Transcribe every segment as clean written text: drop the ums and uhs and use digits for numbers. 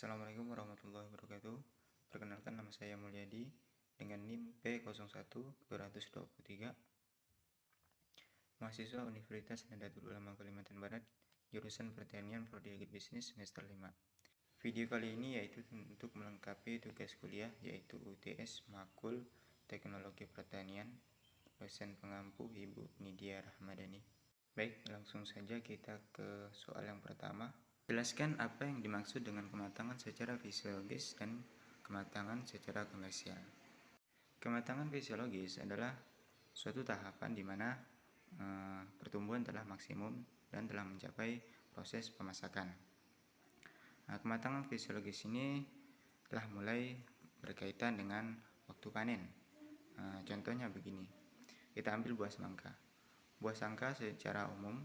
Assalamualaikum warahmatullahi wabarakatuh. Perkenalkan, nama saya Mulyadi dengan NIM P01223, mahasiswa Universitas Nahdlatul Ulama Kalimantan Barat, jurusan Pertanian Prodi Agribisnis semester 5. Video kali ini yaitu untuk melengkapi tugas kuliah, yaitu UTS Makul Teknologi Pertanian, dosen pengampu Ibu Nidia Rahmadani. Baik, langsung saja kita ke soal yang pertama. Jelaskan apa yang dimaksud dengan kematangan secara fisiologis dan kematangan secara komersial. Kematangan fisiologis adalah suatu tahapan di mana pertumbuhan telah maksimum dan telah mencapai proses pemasakan. Kematangan fisiologis ini telah mulai berkaitan dengan waktu panen. Contohnya begini, kita ambil buah semangka. Buah semangka secara umum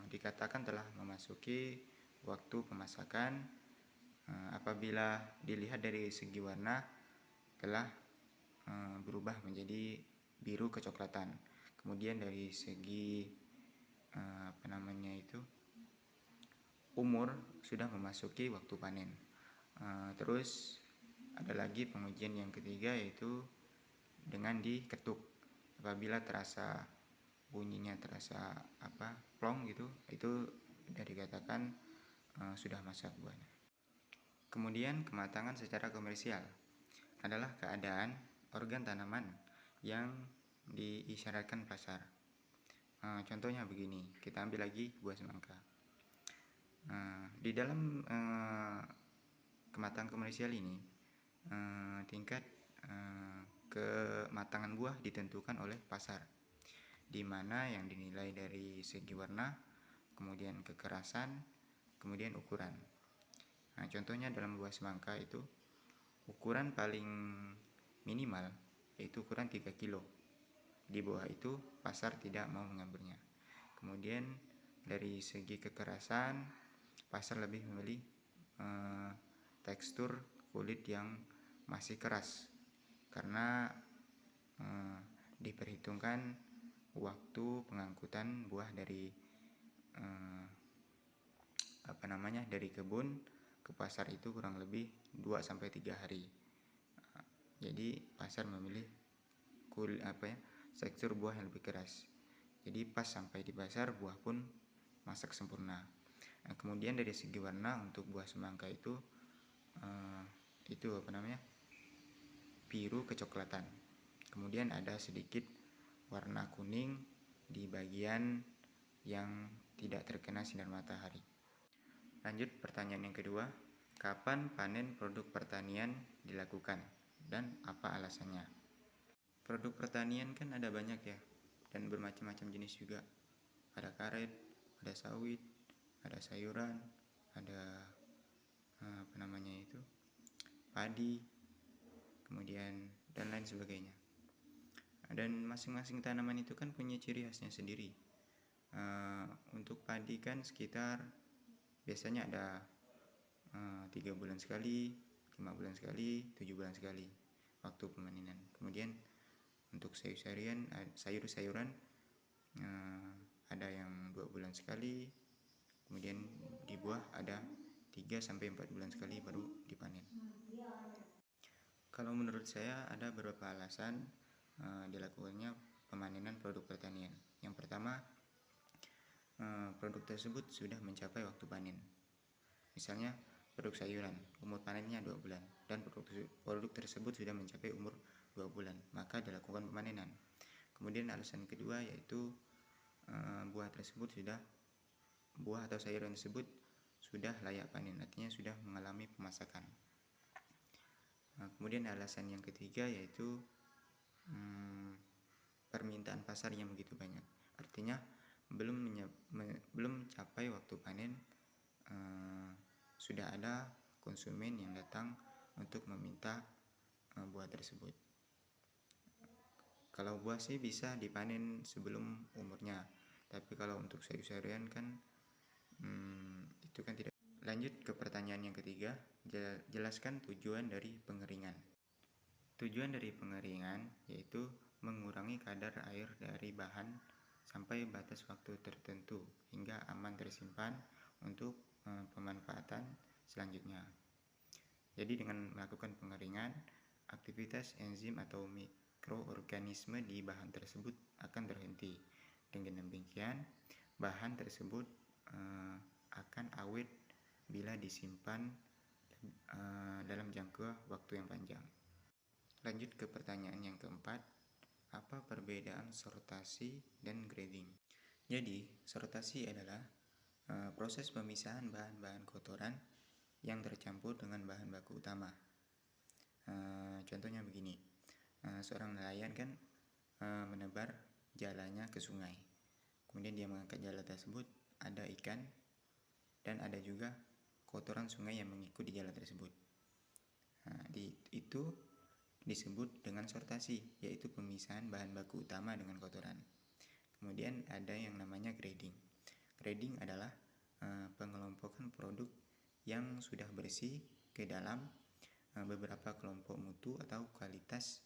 dikatakan telah memasuki waktu pemasakan apabila dilihat dari segi warna telah berubah menjadi biru kecoklatan. Kemudian dari segi umur sudah memasuki waktu panen. Terus ada lagi pengujian yang ketiga, yaitu dengan diketuk. Apabila terasa bunyinya terasa plong gitu, itu sudah dikatakan sudah masak buahnya. Kemudian kematangan secara komersial adalah keadaan organ tanaman yang diisyaratkan pasar. Contohnya begini, kita ambil lagi buah semangka. Di dalam kematangan komersial ini, tingkat kematangan buah ditentukan oleh pasar, di mana yang dinilai dari segi warna, kemudian kekerasan, kemudian ukuran. Contohnya dalam buah semangka itu ukuran paling minimal yaitu ukuran 3 kilo. Di bawah itu pasar tidak mau mengambilnya. Kemudian dari segi kekerasan, pasar lebih memilih tekstur kulit yang masih keras karena diperhitungkan waktu pengangkutan buah dari dari kebun ke pasar itu kurang lebih 2-3 hari. Jadi pasar memilih tekstur buah yang lebih keras. Jadi pas sampai di pasar buah pun masak sempurna. Kemudian dari segi warna untuk buah semangka itu biru kecoklatan. Kemudian ada sedikit warna kuning di bagian yang tidak terkena sinar matahari. Lanjut pertanyaan yang kedua, kapan panen produk pertanian dilakukan dan apa alasannya? Produk pertanian kan ada banyak ya, dan bermacam-macam jenis juga. Ada karet, ada sawit, ada sayuran, ada padi, kemudian dan lain sebagainya. Dan masing-masing tanaman itu kan punya ciri khasnya sendiri. Untuk padi kan biasanya ada 3 bulan sekali, 5 bulan sekali, 7 bulan sekali waktu pemanenan. Kemudian untuk sayur-sayuran ada yang 2 bulan sekali. Kemudian di buah ada 3-4 bulan sekali baru dipanen. Kalau menurut saya ada beberapa alasan dilakukannya pemanenan produk pertanian. Yang pertama, produk tersebut sudah mencapai waktu panen. Misalnya produk sayuran, umur panennya 2 bulan dan produk tersebut sudah mencapai umur 2 bulan, maka dilakukan pemanenan. Kemudian alasan kedua yaitu buah atau sayuran tersebut sudah layak panen, artinya sudah mengalami pemasakan. Kemudian alasan yang ketiga yaitu permintaan pasar yang begitu banyak, artinya belum capai waktu panen sudah ada konsumen yang datang untuk meminta buah tersebut. Kalau buah sih bisa dipanen sebelum umurnya, tapi kalau untuk sayur-sayuran kan itu kan tidak. Lanjut ke pertanyaan yang ketiga, jelaskan tujuan dari pengeringan. Tujuan dari pengeringan yaitu mengurangi kadar air dari bahan sampai batas waktu tertentu hingga aman tersimpan untuk pemanfaatan selanjutnya. Jadi dengan melakukan pengeringan, aktivitas enzim atau mikroorganisme di bahan tersebut akan terhenti. Dengan demikian, bahan tersebut akan awet bila disimpan dalam jangka waktu yang panjang. Lanjut ke pertanyaan yang keempat, apa perbedaan sortasi dan grading? Jadi, sortasi adalah proses pemisahan bahan-bahan kotoran yang tercampur dengan bahan baku utama. Contohnya begini, seorang nelayan kan menebar jalannya ke sungai. Kemudian dia mengangkat jala tersebut, ada ikan dan ada juga kotoran sungai yang mengikut di jala tersebut. Itu disebut dengan sortasi, yaitu pemisahan bahan baku utama dengan kotoran. Kemudian ada yang namanya grading. Grading adalah pengelompokan produk yang sudah bersih ke dalam beberapa kelompok mutu atau kualitas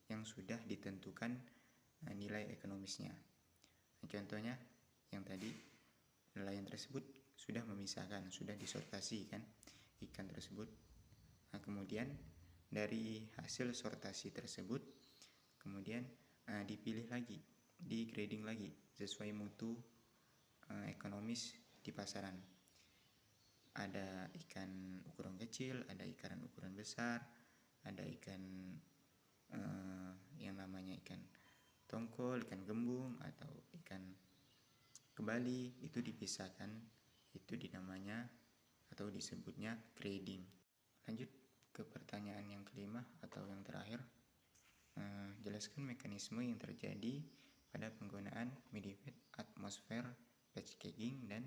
yang sudah ditentukan nilai ekonomisnya. Contohnya yang tadi, nelayan tersebut sudah memisahkan, sudah disortasi kan ikan tersebut. Kemudian dari hasil sortasi tersebut kemudian dipilih lagi, di grading lagi sesuai mutu ekonomis di pasaran. Ada ikan ukuran kecil, ada ikan ukuran besar, ada ikan yang namanya ikan tongkol, ikan gembung atau ikan kembali, itu dipisahkan, itu dinamanya atau disebutnya grading. Lanjut ke pertanyaan yang kelima atau yang terakhir, jelaskan mekanisme yang terjadi pada penggunaan modified atmosphere packaging dan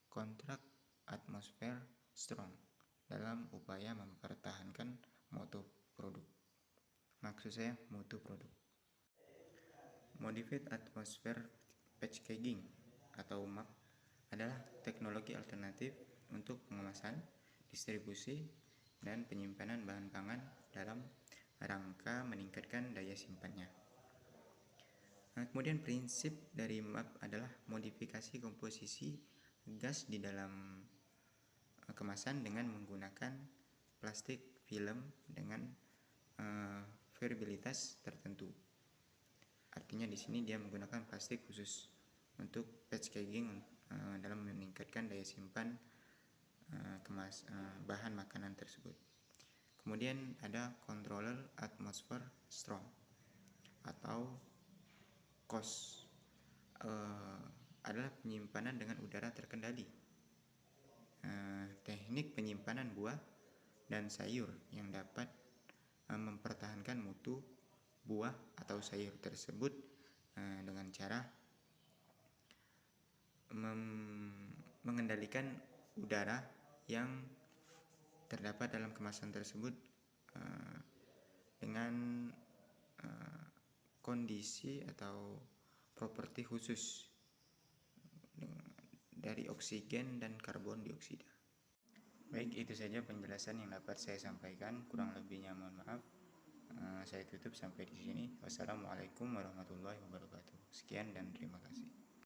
kontrak atmosfer strong dalam upaya mempertahankan mutu produk. Maksud saya mutu produk. Modified atmosphere packaging atau MAP adalah teknologi alternatif untuk pengemasan, distribusi, dan penyimpanan bahan pangan dalam rangka meningkatkan daya simpannya. Kemudian prinsip dari MAP adalah modifikasi komposisi gas di dalam kemasan dengan menggunakan plastik film dengan variabilitas tertentu. Artinya di sini dia menggunakan plastik khusus untuk packaging dalam meningkatkan daya simpan bahan makanan tersebut. Kemudian ada controller atmosphere strong atau COS, adalah penyimpanan dengan udara terkendali. Teknik penyimpanan buah dan sayur yang dapat mempertahankan mutu buah atau sayur tersebut dengan cara mengendalikan udara yang terdapat dalam kemasan tersebut dengan kondisi atau properti khusus dari oksigen dan karbon dioksida. Baik, itu saja penjelasan yang dapat saya sampaikan. Kurang lebihnya mohon maaf. Saya tutup sampai di sini. Wassalamualaikum warahmatullahi wabarakatuh. Sekian dan terima kasih.